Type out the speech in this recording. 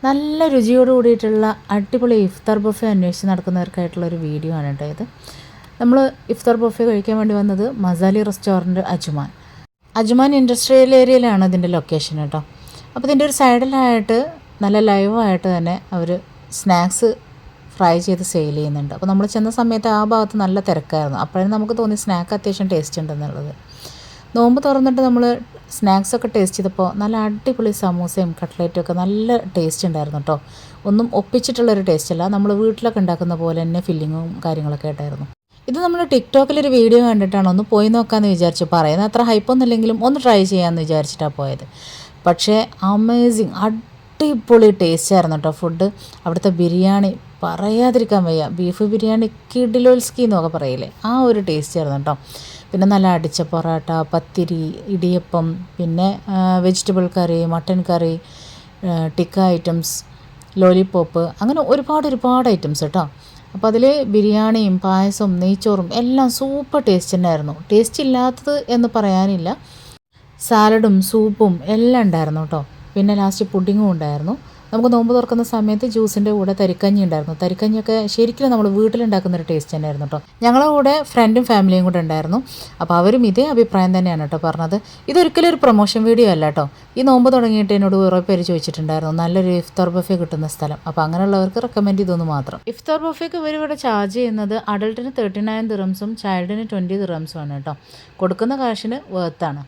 നല്ല രുചിയോട് കൂടിയിട്ടുള്ള അടിപൊളി ഇഫ്താർ ബുഫെ അന്വേഷിച്ച് നടക്കുന്നവർക്കായിട്ടുള്ളൊരു വീഡിയോ ആണ് കേട്ടോ ഇത്. നമ്മൾ ഇഫ്താർ ബുഫെ കഴിക്കാൻ വേണ്ടി വന്നത് മസാലി റെസ്റ്റോറൻറ്റ് അജ്മാൻ ഇൻഡസ്ട്രിയൽ ഏരിയയിലാണ് ഇതിൻ്റെ ലൊക്കേഷൻ കേട്ടോ. അപ്പോൾ ഇതിൻ്റെ ഒരു സൈഡിലായിട്ട് നല്ല ലൈവായിട്ട് തന്നെ അവർ സ്നാക്സ് ഫ്രൈ ചെയ്ത് സെയിൽ ചെയ്യുന്നുണ്ട്. അപ്പോൾ നമ്മൾ ചെന്ന സമയത്ത് ആ ഭാഗത്ത് നല്ല തിരക്കായിരുന്നു. അപ്പോഴേ നമുക്ക് തോന്നി സ്നാക്ക് അത്യാവശ്യം ടേസ്റ്റ് ഉണ്ടെന്നുള്ളത്. നോമ്പ് തുറന്നിട്ട് നമ്മൾ സ്നാക്സൊക്കെ ടേസ്റ്റ് ചെയ്തപ്പോൾ നല്ല അടിപൊളി സമൂസയും കട്ട്ലേറ്റും ഒക്കെ നല്ല ടേസ്റ്റ് ഉണ്ടായിരുന്നു കേട്ടോ. ഒന്നും ഒപ്പിച്ചിട്ടുള്ളൊരു ടേസ്റ്റ് അല്ല, നമ്മൾ വീട്ടിലൊക്കെ ഉണ്ടാക്കുന്ന പോലെ തന്നെ ഫില്ലിങ്ങും കാര്യങ്ങളൊക്കെ ആയിട്ടായിരുന്നു. ഇത് നമ്മൾ ടിക്ടോക്കിലൊരു വീഡിയോ കണ്ടിട്ടാണ് ഒന്ന് പോയി നോക്കാമെന്ന് വിചാരിച്ചു. പറയുന്നത് അത്ര ഹൈപ്പൊന്നും ഇല്ലെങ്കിലും ഒന്ന് ട്രൈ ചെയ്യാമെന്ന് വിചാരിച്ചിട്ടാണ് പോയത്. പക്ഷേ അമേസിങ് അടിപൊളി ടേസ്റ്റ് ആയിരുന്നു കേട്ടോ ഫുഡ്. അവിടുത്തെ ബിരിയാണി പറയാതിരിക്കാൻ വയ്യ. ബീഫ് ബിരിയാണി കിഡിലോൽസ്കി എന്നൊക്കെ പറയില്ലേ, ആ ഒരു ടേസ്റ്റ് ആയിരുന്നു കേട്ടോ. പിന്നെ നല്ല അടിച്ച പൊറോട്ട, പത്തിരി, ഇടിയപ്പം, പിന്നെ വെജിറ്റബിൾ കറി, മട്ടൻ കറി, ടിക്ക ഐറ്റംസ്, ലോലിപോപ്പ്, അങ്ങനെ ഒരുപാട് ഐറ്റംസ് കേട്ടോ. അപ്പോൾ അതിൽ ബിരിയാണിയും പായസവും നെയ്ച്ചോറും എല്ലാം സൂപ്പർ ടേസ്റ്റ് തന്നെയായിരുന്നു. ടേസ്റ്റ് ഇല്ലാത്തത് എന്ന് പറയാനില്ല. സാലഡും സൂപ്പും എല്ലാം ഉണ്ടായിരുന്നു കേട്ടോ. പിന്നെ ലാസ്റ്റ് പുഡിങ്ങും ഉണ്ടായിരുന്നു. നമുക്ക് നോമ്പ് തുറക്കുന്ന സമയത്ത് ജ്യൂസിൻ്റെ കൂടെ തരിക്കഞ്ഞി ഉണ്ടായിരുന്നു. തരിക്കഞ്ഞിയൊക്കെ ശരിക്കും നമ്മൾ വീട്ടിലുണ്ടാക്കുന്നൊരു ടേസ്റ്റ് തന്നെയായിരുന്നു കേട്ടോ. ഞങ്ങളുടെ കൂടെ ഫ്രണ്ടും ഫാമിലിയും കൂടെ ഉണ്ടായിരുന്നു. അപ്പോൾ അവരും ഇതേ അഭിപ്രായം തന്നെയാണ് കേട്ടോ പറഞ്ഞത്. ഇതൊരിക്കലും ഒരു പ്രൊമോഷൻ വീഡിയോ അല്ല കേട്ടോ. ഈ നോമ്പ് തുടങ്ങിയിട്ട് എന്നോട് കുറേ പേര് ചോദിച്ചിട്ടുണ്ടായിരുന്നു നല്ലൊരു ഇഫ്താർ ബുഫെ കിട്ടുന്ന സ്ഥലം. അപ്പോൾ അങ്ങനെയുള്ളവർക്ക് റെക്കമെൻഡ് ചെയ്തൊന്ന് മാത്രം. ഇഫ്താർ ബുഫേക്ക് ഇവരിവിടെ ചാർജ് ചെയ്യുന്നത് അഡൾട്ടിന് 39 ദിറംസും ചൈൽഡിന് 20 ദിറംസും ആണ് കേട്ടോ. കൊടുക്കുന്ന കാശിന് വേർത്താണ്.